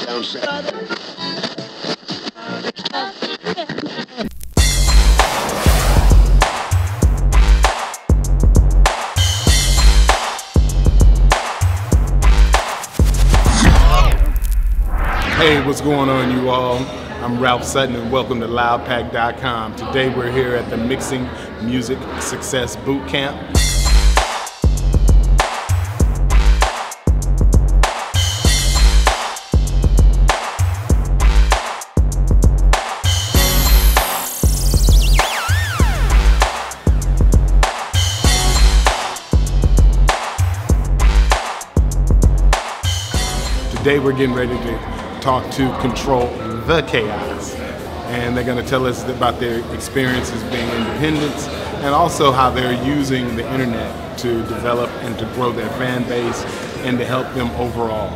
Hey, what's going on, you all? I'm Ralph Sutton and welcome to LoudPac.com. Today we're here at the Mixing Music Success Bootcamp. Today we're getting ready to talk to Control the Chaos, and they're going to tell us about their experiences being independents and also how they're using the internet to develop and to grow their fan base and to help them overall.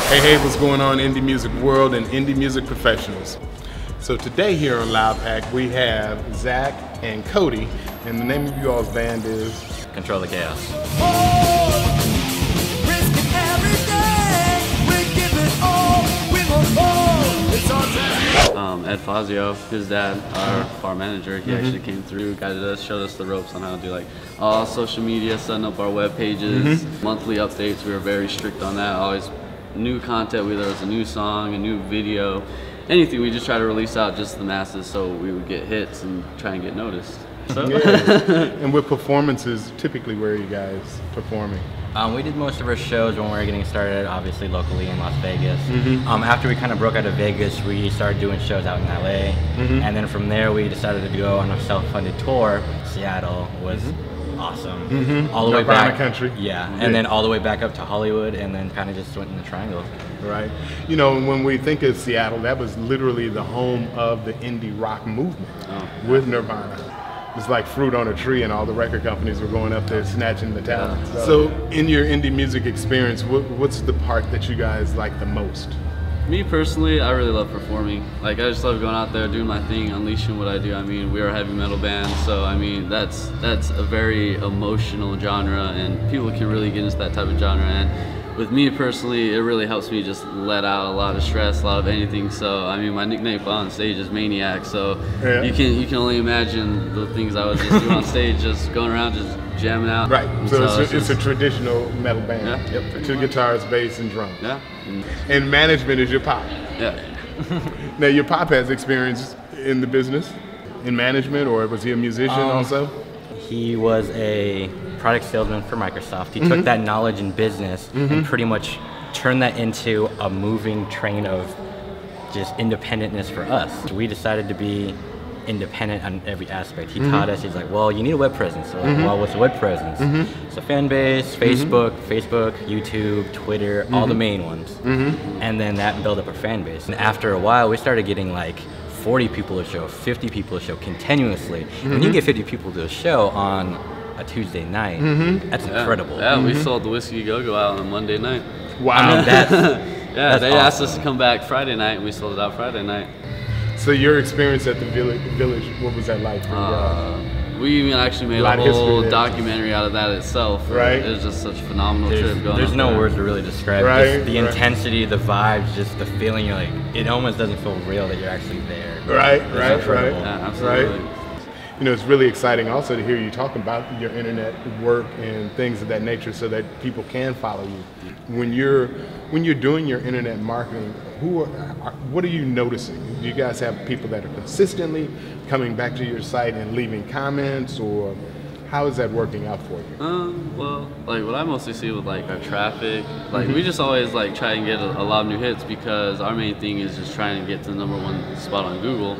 Hey, what's going on, indie music world and indie music professionals? So today here on LoudPac we have Zach and Cody, and the name of you all's band is Control the Chaos. Ed Fazio, his dad, our farm manager, he actually came through, guided us, showed us the ropes on how to do like all social media, setting up our web pages, monthly updates. We were very strict on that. Always new content, whether it was a new song, a new video, anything. We just try to release out just to the masses so we would get hits and try and get noticed. So. And with performances, typically where are you guys performing? We did most of our shows when we were getting started, obviously locally in Las Vegas. After we kind of broke out of Vegas, we started doing shows out in LA. And then from there, we decided to go on a self-funded tour. Seattle was awesome. All the way back. Country. Yeah, and then all the way back up to Hollywood, and then kind of just went in the triangle. Right. You know, when we think of Seattle, that was literally the home of the indie rock movement with Nirvana. It's like fruit on a tree, and all the record companies were going up there snatching the talent. So in your indie music experience, what's the part that you guys like the most? Me personally, I really love performing. Like, I just love going out there, doing my thing, unleashing what I do. I mean, we are a heavy metal band, so I mean, that's a very emotional genre, and people can really get into that type of genre. And with me personally, it really helps me just let out a lot of stress, a lot of anything. So I mean, my nickname on stage is Maniac. So you can only imagine the things I would just do on stage, just going around, just jamming out. Right. So it's a traditional metal band. Yeah. Yep. 2 guitars, bass, and drums. Yeah. And management is your pop. Yeah. Now your pop has experience in the business, in management, or was he a musician also? He was a product salesman for Microsoft. He took that knowledge in business and pretty much turned that into a moving train of just independentness for us. We decided to be independent on every aspect. He taught us, he's like, well, you need a web presence. So like, well, what's a web presence? So fan base, Facebook, YouTube, Twitter, all the main ones. And then that built up a fan base. And after a while, we started getting like 40 people a show, 50 people a show continuously. When you get 50 people to a show on a Tuesday night, that's incredible. Yeah, we sold the Whiskey Go-Go out on Monday night. Wow. I mean, that's they awesome. asked us to come back Friday night, and we sold it out Friday night. So your experience at the Village, what was that like for you guys? We actually made a whole documentary out of that itself. Right. It was just such a phenomenal trip going There's no there. words to really describe just the intensity, the vibes, just the feeling. You're like, it almost doesn't feel real that you're actually there. Right. Yeah, absolutely. Right. You know, it's really exciting also to hear you talk about your internet work and things of that nature so that people can follow you. When you're doing your internet marketing, what are you noticing? Do you guys have people that are consistently coming back to your site and leaving comments, or how is that working out for you? Well, like what I mostly see with like our traffic, like we just always like try and get a lot of new hits, because our main thing is just trying to get to the #1 spot on Google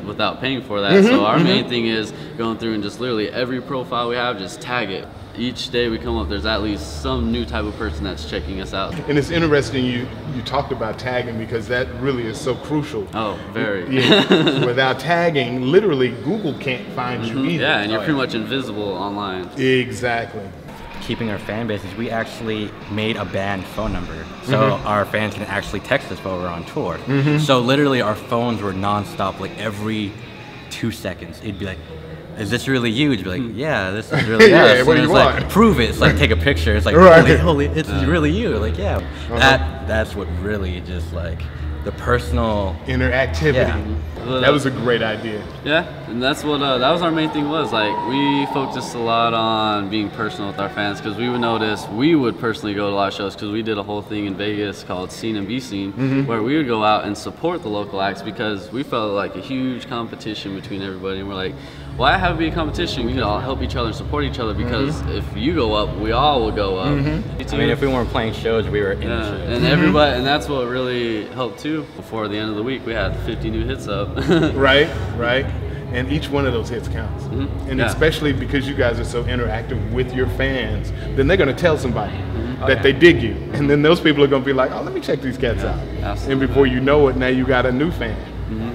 without paying for that. So our main thing is going through and just literally every profile we have, just tag it. Each day we come up, there's at least some new type of person that's checking us out. And it's interesting you talked about tagging, because that really is so crucial. Oh, very. Yeah. Without tagging, literally Google can't find you either. Yeah, and you're pretty much invisible online. Exactly. Keeping our fan bases, we actually made a band phone number, so our fans can actually text us while we're on tour. So literally our phones were non-stop, like every 2 seconds it'd be like, is this really you? You'd be like, yeah, this is really Yeah, us. what do And you it's want? like, prove it. It's like, take a picture. It's like, Right. holy, it's really you. Like, yeah. That's what really just like the personal Interactivity. Yeah. That was a great idea. Yeah, and that's what that was our main thing was. Like, we focused a lot on being personal with our fans, because we would notice we would personally go to a lot of shows, because we did a whole thing in Vegas called Scene and Be Seen, where we would go out and support the local acts, because we felt like a huge competition between everybody, and we're like, why have it be a competition? We can all help each other and support each other, because if you go up, we all will go up. I mean, if we weren't playing shows, we were in the shows. And everybody, and that's what really helped too. Before the end of the week, we had 50 new hits up. Right. And each one of those hits counts. And especially because you guys are so interactive with your fans, then they're going to tell somebody that they dig you. And then those people are going to be like, oh, let me check these cats out. Absolutely. And before you know it, now you got a new fan.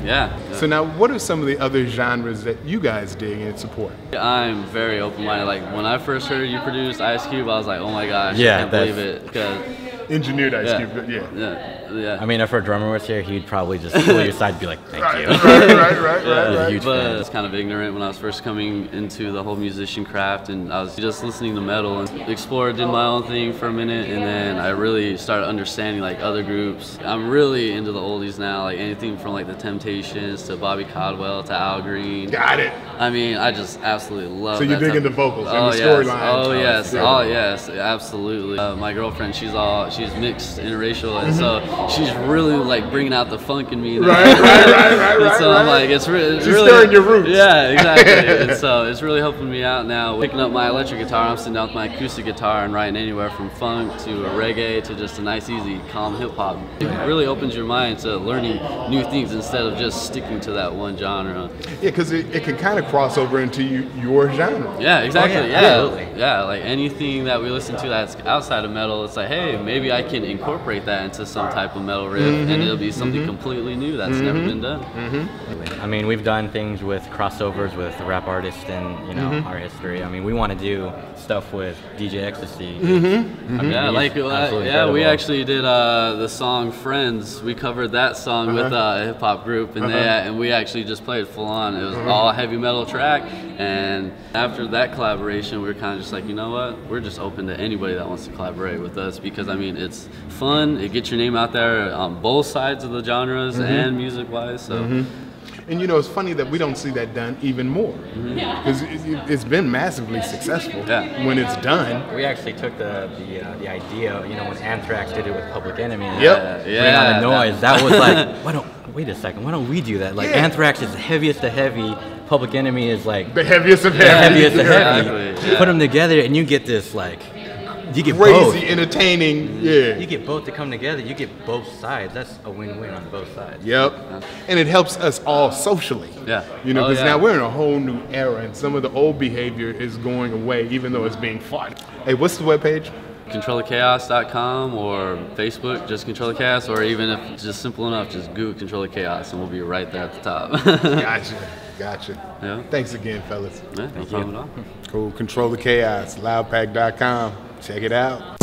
Yeah. So now, what are some of the other genres that you guys dig and support? I'm very open-minded. Like, when I first heard you produce Ice Cube, I was like, oh my gosh, Yeah, I can't believe it. Because Engineered Ice Cube, yeah. I mean, if our drummer was here, he'd probably just pull you aside and be like, thank you. Right. Huge But fan. I was kind of ignorant when I was first coming into the whole musician craft, and I was just listening to metal and explored, did my own thing for a minute, and then I really started understanding like other groups. I'm really into the oldies now, like anything from like the Temptations to Bobby Caldwell to Al Green. Got it. I mean, I just absolutely love. So you're that digging type the vocals and oh, the yes. storylines. Oh yes, oh yes, absolutely. My girlfriend, she's mixed interracial, and so she's really like bringing out the funk in me. Right. And so I'm like, it's really stirring your roots. Yeah, exactly. And so it's really helping me out now. Picking up my electric guitar, I'm sitting down with my acoustic guitar and writing anywhere from funk to a reggae to just a nice, easy, calm hip hop. It really opens your mind to learning new things instead of just sticking to that one genre. Yeah, because it can kind of cross over into your genre. Yeah, exactly. Oh, yeah, absolutely. Yeah, like anything that we listen to that's outside of metal, it's like, hey, maybe I can incorporate that into some type of metal riff, and it'll be something completely new that's never been done. I mean, we've done things with crossovers with rap artists and, you know, our history. I mean, we want to do stuff with DJ Ecstasy. I mean, Yeah, like we incredible. actually did the song "Friends." We covered that song with a hip hop group, and and we actually just played full on. It was all heavy metal track, and after that collaboration, we were kind of just like, you know what? We're just open to anybody that wants to collaborate with us, because I mean, it's fun. It gets your name out there on both sides of the genres and music-wise. So. And you know, it's funny that we don't see that done even more, because it's been massively successful when it's done. We actually took the idea, you know, when Anthrax did it with Public Enemy. Yeah. Out of Noise. That was like, wait a second, why don't we do that? Like, Anthrax is the heaviest of heavy. Public Enemy is like The heaviest of the heaviest of heavy. Exactly, yeah. Put them together, and you get this like, you get Crazy, both. entertaining, You get both to come together. You get both sides. That's a win-win on both sides. Yep. And it helps us all socially. Yeah. You know, Oh, because yeah. now we're in a whole new era, and some of the old behavior is going away, even though it's being fought. Hey, what's the webpage? ControlTheChaos.com or Facebook, just Control the Chaos, or even if it's just simple enough, just Google Control the Chaos, and we'll be right there at the top. Gotcha. Yeah. Thanks again, fellas. Yeah, no problem at all. Cool. Control the Chaos. LoudPac.com. Check it out.